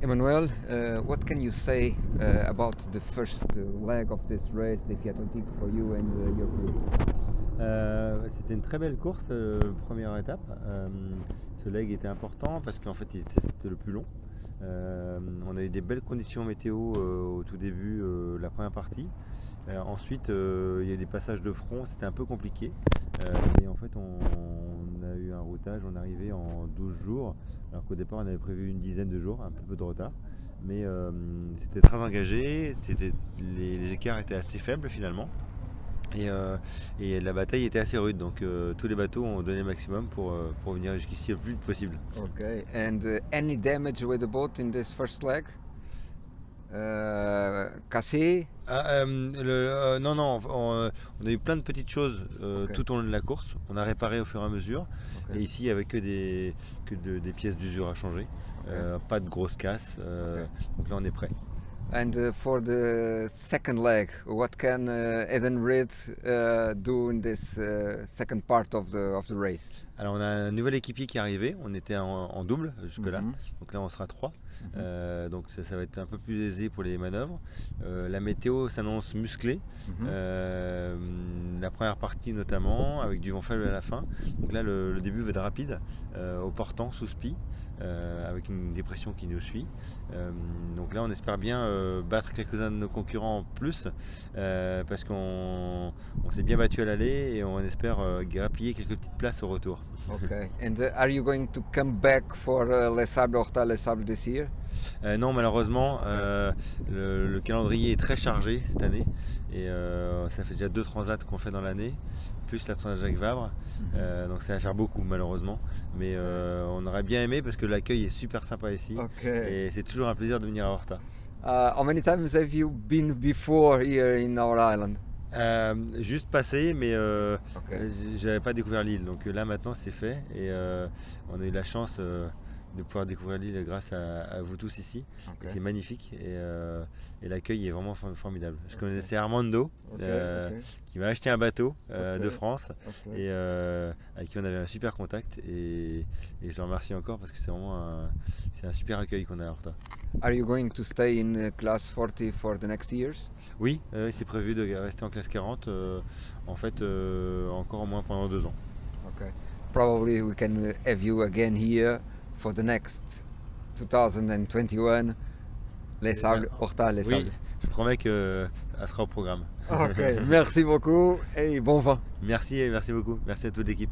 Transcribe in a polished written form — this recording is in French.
Emmanuel, what can you say about the first leg of this race, the Fiat Antique, for you and your crew? C'était une très belle course, première étape. Ce leg était important parce qu'en fait c'était le plus long. On a eu des belles conditions météo au tout début, la première partie. Ensuite, il y a eu des passages de front, c'était un peu compliqué. Mais en fait, on a eu un routage, on est arrivé en 12 jours, alors qu'au départ, on avait prévu une dizaine de jours, un peu de retard. Mais c'était très engagé, les écarts étaient assez faibles finalement. Et la bataille était assez rude, donc tous les bateaux ont donné le maximum pour venir jusqu'ici le plus vite possible. Okay, and any damage with the boat in this first leg? Cassé? Non, non, on a eu plein de petites choses Ok. tout au long de la course. On a réparé au fur et à mesure. Ok. Et ici, il n'y avait que des pièces d'usure à changer. Pas de grosses casses. Donc là, on est prêt. And for the second leg, what can Eden Reed do in this second part of the race? Alors on a un nouvel équipier qui est arrivé, on était en double jusque-là, Mhm. donc là on sera 3. Donc ça va être un peu plus aisé pour les manœuvres. La météo s'annonce musclée, la première partie notamment, avec du vent faible à la fin. Donc là le début va être rapide, au portant, sous spi, avec une dépression qui nous suit. Donc là on espère bien battre quelques-uns de nos concurrents en plus, parce qu'on s'est bien battu à l'aller et on espère grappiller quelques petites places au retour. Okay. And are you going to come back for Les Sables, Horta Les Sables this year? Non, malheureusement, le calendrier est très chargé cette année et ça fait déjà 2 transats qu'on fait dans l'année, plus la Transat Jacques Vabre, donc ça va faire beaucoup malheureusement, mais on aurait bien aimé parce que l'accueil est super sympa ici. Okay. Et c'est toujours un plaisir de venir à Horta. How many times have you been before here in our island? Juste passé, mais Ok. j'avais pas découvert l'île, donc là maintenant c'est fait et on a eu la chance de pouvoir découvrir l'île grâce à vous tous ici. Ok. C'est magnifique et l'accueil est vraiment formidable. Je connaissais Armando qui m'a acheté un bateau de France et avec qui on avait un super contact et je le remercie encore parce que c'est vraiment un super accueil qu'on a à Horta. Are you going to stay in class 40 for the next years? Oui, c'est prévu de rester en classe 40 en fait encore au moins pendant 2 ans. Okay. Probably we can have you again here for the next 2021 Les Sables, Horta Les Sables. Oui, je promets que ça sera au programme. Ok, merci beaucoup et bon vent. Merci et merci beaucoup. Merci à toute l'équipe.